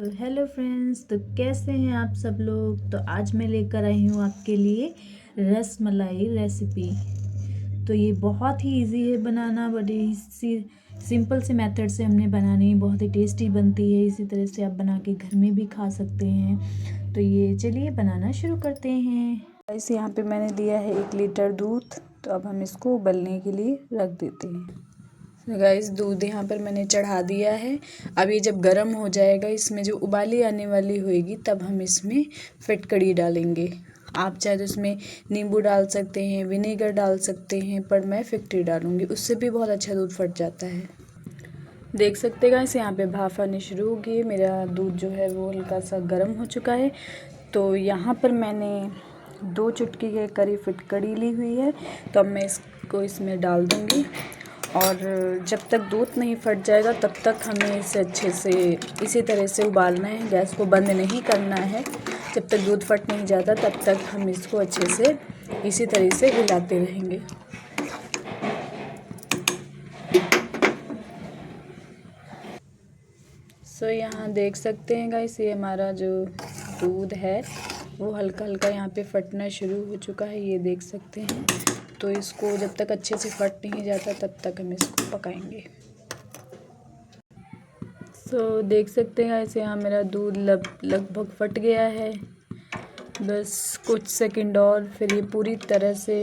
तो hello friends, तो कैसे हैं आप सब लोग। तो आज मैं लेकर आई हूँ आपके लिए रस मलाई रेसिपी। तो ये बहुत ही इजी है बनाना, बड़ी सी सिंपल से मेथड से हमने बनानी है, बहुत ही टेस्टी बनती है। इसी तरह से आप बना के घर में भी खा सकते हैं। तो ये चलिए बनाना शुरू करते हैं। इसे यहाँ पे मैंने लिया है 1 लीटर दूध। तो अब हम इसको उबलने के लिए रख देते हैं। तो गाइस दूध यहाँ पर मैंने चढ़ा दिया है। अब ये जब गर्म हो जाएगा, इसमें जो उबाली आने वाली होएगी, तब हम इसमें फिटकड़ी डालेंगे। आप चाहे तो इसमें नींबू डाल सकते हैं, विनेगर डाल सकते हैं, पर मैं फिटकड़ी डालूंगी, उससे भी बहुत अच्छा दूध फट जाता है। देख सकते हैं गाइस, यहाँ पे भाप आनी शुरू हो गई। मेरा दूध जो है वो हल्का सा गर्म हो चुका है। तो यहाँ पर मैंने 2 चुटकी के करीब फिटकड़ी ली हुई है। तो अब मैं इसको इसमें डाल दूँगी, और जब तक दूध नहीं फट जाएगा तब तक हमें इसे अच्छे से इसी तरह से उबालना है। गैस को बंद नहीं करना है। जब तक दूध फट नहीं जाता तब तक हम इसको अच्छे से इसी तरह से हिलाते रहेंगे। सो यहाँ देख सकते हैं गाइस, ये हमारा जो दूध है वो हल्का हल्का यहाँ पे फटना शुरू हो चुका है, ये देख सकते हैं। तो इसको जब तक अच्छे से फट नहीं जाता तब तक हम इसको पकाएंगे। सो देख सकते हैं गाइस, यहाँ मेरा दूध लगभग फट गया है। बस कुछ सेकंड और, फिर ये पूरी तरह से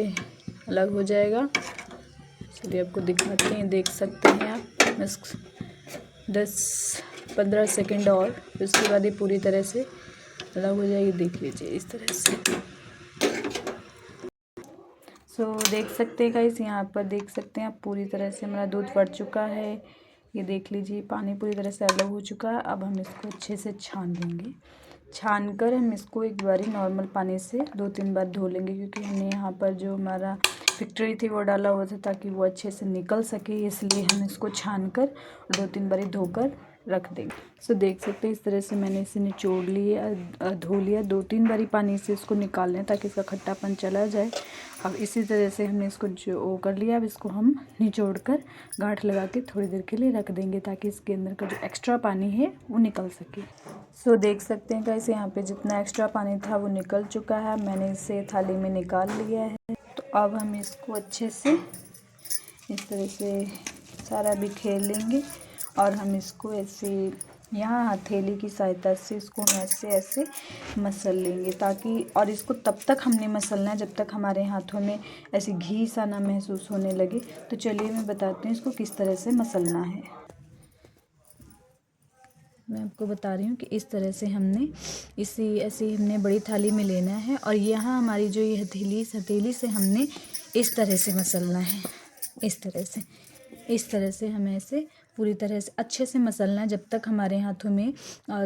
अलग हो जाएगा। चलिए आपको दिखाते हैं, देख सकते हैं आप। बस 10-15 सेकंड और, उसके बाद ये पूरी तरह से अलग हो जाएगी। देख लीजिए इस तरह से। सो देख सकते हैं गाइस, यहाँ पर देख सकते हैं आप, पूरी तरह से हमारा दूध फट चुका है। ये देख लीजिए, पानी पूरी तरह से अलग हो चुका है। अब हम इसको अच्छे से छान लेंगे। छान कर हम इसको एक बारी नॉर्मल पानी से 2-3 बार धो लेंगे, क्योंकि हमने यहाँ पर जो हमारा फिटकड़ी थी वो डाला हुआ था, ताकि वो अच्छे से निकल सके। इसलिए हम इसको छान कर 2-3 बारी धोकर रख देंगे। सो देख सकते हैं, इस तरह से मैंने इसे निचोड़ लिया, धो लिया। 2-3 बारी पानी से इसको निकाल लें ताकि इसका खट्टापन चला जाए। अब इसी तरह से हमने इसको जो कर लिया, अब इसको हम निचोड़ कर गांठ लगा के थोड़ी देर के लिए रख देंगे, ताकि इसके अंदर का जो एक्स्ट्रा पानी है वो निकल सके। सो देख सकते हैं गाइस, यहाँ पे जितना एक्स्ट्रा पानी था वो निकल चुका है। मैंने इसे थाली में निकाल लिया है। तो अब हम इसको अच्छे से इस तरह से सारा बिखेर लेंगे, और हम इसको ऐसे यहाँ हथेली की सहायता से इसको हम ऐसे मसल लेंगे, ताकि, और इसको तब तक हमने मसलना है जब तक हमारे हाथों में ऐसे घी सा ना महसूस होने लगे। तो चलिए मैं बताती हूँ इसको किस तरह से मसलना है। मैं आपको बता रही हूँ कि इस तरह से हमने ऐसे हमने बड़ी थाली में लेना है, और यहाँ हमारी जो ये हथेली से हमने इस तरह से मसलना है। इस तरह से हमें ऐसे पूरी तरह से अच्छे से मसलना है, जब तक हमारे हाथों में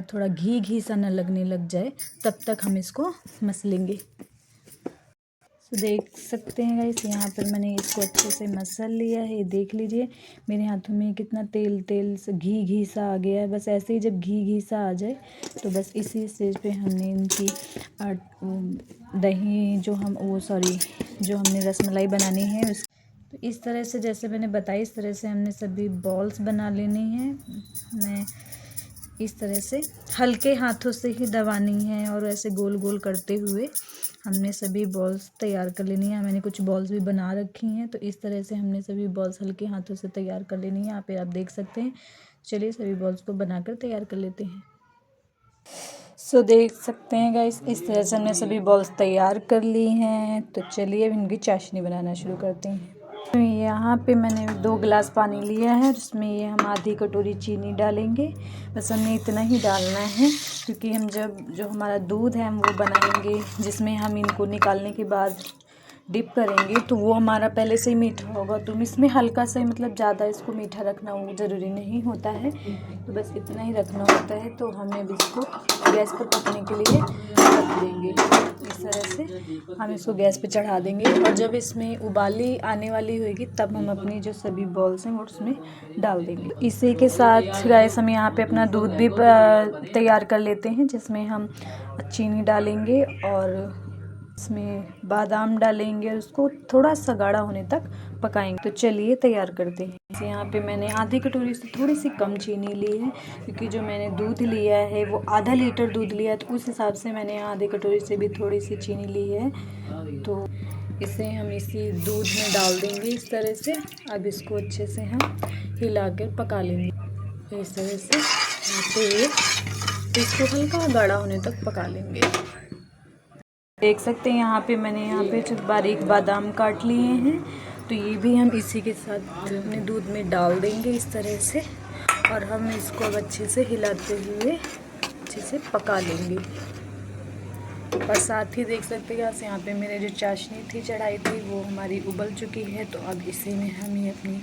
थोड़ा घी सा न लगने लग जाए, तब तक हम इसको मसलेंगे। तो देख सकते हैं गाइस, यहाँ पर मैंने इसको अच्छे से मसल लिया है। देख लीजिए मेरे हाथों में कितना तेल से घी सा आ गया है। बस ऐसे ही जब घी सा आ जाए, तो बस इसी स्टेज पे हमने इनकी दही जो हमने रसमलाई बनानी है, तो इस तरह से जैसे मैंने बताया, इस तरह से हमने सभी बॉल्स बना लेनी है। मैं इस तरह से हल्के हाथों से ही दबानी है, और ऐसे गोल गोल करते हुए हमने सभी बॉल्स तैयार कर लेनी है। मैंने कुछ बॉल्स भी बना रखी हैं। तो इस तरह से हमने सभी बॉल्स हल्के हाथों से तैयार कर लेनी है। यहाँ पे आप देख सकते हैं। चलिए सभी बॉल्स को बनाकर तैयार कर लेते हैं। सो देख सकते हैं गाइस, इस तरह से हमने सभी बॉल्स तैयार कर ली हैं। तो चलिए अब इनकी चाशनी बनाना शुरू करते हैं। तो यहाँ पे मैंने 2 गिलास पानी लिया है, जिसमें ये हम आधी कटोरी चीनी डालेंगे। बस हमें इतना ही डालना है, क्योंकि हम जो हमारा दूध है हम वो बनाएंगे, जिसमें हम इनको निकालने के बाद डिप करेंगे, तो वो हमारा पहले से ही मीठा होगा। तो इसमें हल्का सा, मतलब ज़्यादा इसको मीठा रखना वो ज़रूरी नहीं होता है। तो बस इतना ही रखना होता है। तो हमें अब इसको गैस पर पकने के लिए रख देंगे। इस तरह से हम इसको गैस पे चढ़ा देंगे, और जब इसमें उबाली आने वाली होगी, तब हम अपनी जो सभी बॉल्स हैं वो उसमें डाल देंगे। इसी के साथ गाइस हम यहाँ पे अपना दूध भी तैयार कर लेते हैं, जिसमें हम चीनी डालेंगे, और इसमें बादाम डालेंगे और उसको थोड़ा सा गाढ़ा होने तक पकाएंगे। तो चलिए तैयार करते हैं। यहाँ पे मैंने आधी कटोरी से थोड़ी सी कम चीनी ली है, क्योंकि जो मैंने दूध लिया है वो आधा लीटर दूध लिया है, तो उस हिसाब से मैंने आधी कटोरी से भी थोड़ी सी चीनी ली है। तो इसे हम इसी दूध में डाल देंगे इस तरह से। अब इसको अच्छे से हम हिला कर पका लेंगे इस तरह से। तो इसको हल्का गाढ़ा होने तक पका लेंगे। देख सकते हैं यहाँ पे बारीक बादाम काट लिए हैं, तो ये भी हम इसी के साथ अपने दूध में डाल देंगे इस तरह से। और हम इसको अब अच्छे से हिलाते हुए अच्छे से पका लेंगे। और साथ ही देख सकते हैं यहाँ पे मेरे जो चाशनी थी चढ़ाई थी वो हमारी उबल चुकी है। तो अब इसी में हम ये अपनी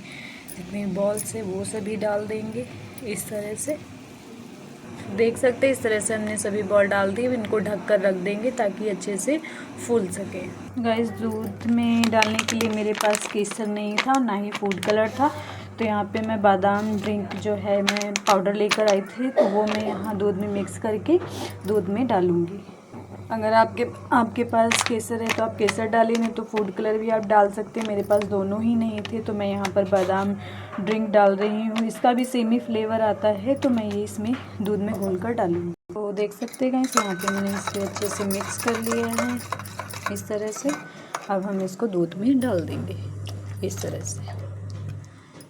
जितनी बॉल्स है वो सभी डाल देंगे इस तरह से। देख सकते हैं इस तरह से हमने सभी बॉल डाल दी। इनको ढक कर रख देंगे ताकि अच्छे से फूल सके। गाइस, दूध में डालने के लिए मेरे पास केसर नहीं था, ना ही फूड कलर था। तो यहाँ पे मैं बादाम ड्रिंक जो है मैं पाउडर लेकर आई थी, तो वो मैं यहाँ दूध में मिक्स करके दूध में डालूँगी। अगर आपके पास केसर है तो आप केसर डालिए, नहीं तो फूड कलर भी आप डाल सकते हैं। मेरे पास दोनों ही नहीं थे, तो मैं यहाँ पर बादाम ड्रिंक डाल रही हूँ। इसका भी सेम ही फ्लेवर आता है, तो मैं ये इसमें दूध में घोलकर डालूँगी। तो देख सकते हैं गाइस, यहाँ पे मैंने इसे अच्छे से मिक्स कर लिया है इस तरह से। अब हम इसको दूध में डाल देंगे इस तरह से,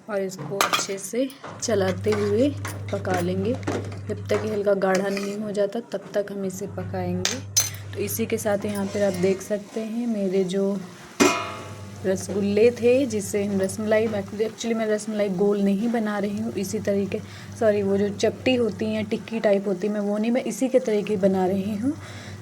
और इसको अच्छे से चलाते हुए पका लेंगे जब तक ये हल्का गाढ़ा नहीं हो जाता, तब तक हम इसे पकाएंगे। तो इसी के साथ यहाँ पर आप देख सकते हैं मेरे जो रसगुल्ले थे, जिससे हम रसमलाई, एक्चुअली मैं रसमलाई गोल नहीं बना रही हूँ, इसी तरीके वो जो चपटी होती हैं टिक्की टाइप होती है, मैं वो नहीं, मैं इसी के तरीके बना रही हूँ।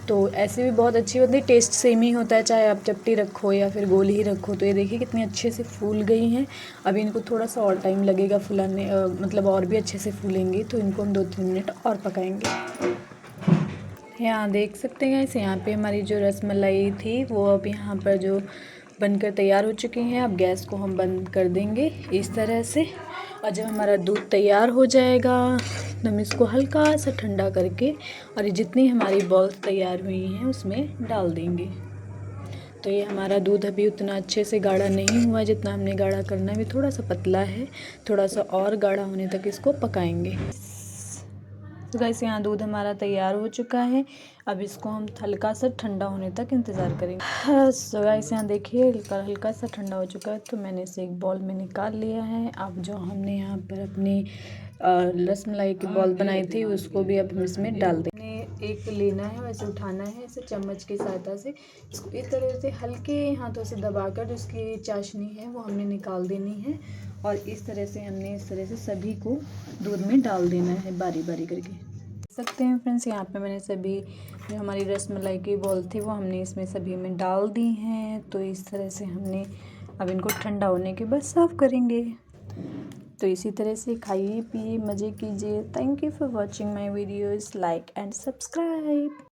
तो ऐसे भी बहुत अच्छी बनती है, टेस्ट सेम ही होता है, चाहे आप चपटी रखो या फिर गोल ही रखो। तो ये देखिए कितनी अच्छे से फूल गई हैं। अभी इनको थोड़ा सा और टाइम लगेगा फुलाने, मतलब और भी अच्छे से फूलेंगी। तो इनको हम 2-3 मिनट और पकाएंगे। यहाँ देख सकते हैं इसे, यहाँ पे हमारी जो रसमलाई थी वो अब यहाँ पर जो बनकर तैयार हो चुकी हैं। अब गैस को हम बंद कर देंगे इस तरह से। और जब हमारा दूध तैयार हो जाएगा तो हम इसको हल्का सा ठंडा करके और जितनी हमारी बॉल्स तैयार हुई हैं उसमें डाल देंगे। तो ये हमारा दूध अभी उतना अच्छे से गाढ़ा नहीं हुआ जितना हमने गाढ़ा करना है, भी थोड़ा सा पतला है, थोड़ा सा और गाढ़ा होने तक इसको पकाएंगे। तो गाइस, यहाँ दूध हमारा तैयार हो चुका है। अब इसको हम हल्का सा ठंडा होने तक इंतज़ार करेंगे। तो गाइस, यहाँ देखिए हल्का सा ठंडा हो चुका है, तो मैंने इसे एक बॉल में निकाल लिया है। अब जो हमने यहाँ पर अपनी रसमलाई की बॉल बनाई थी उसको भी अब हम इसमें डाल देंगे। एक लेना है, वैसे उठाना है इसे चम्मच की सहायता से। इसको इस तरह से हल्के हाथों से दबाकर जो इसकी चाशनी है वो हमने निकाल देनी है। और इस तरह से सभी को दूध में डाल देना है बारी बारी करके। देख सकते हैं फ्रेंड्स, यहाँ पे मैंने सभी जो हमारी रसमलाई की बॉल थी वो हमने इसमें सभी में डाल दी हैं। तो इस तरह से हमने अब इनको ठंडा होने के बाद सर्व करेंगे। तो इसी तरह से खाइए, पिए, मज़े कीजिए। Thank you for watching my videos, like and subscribe.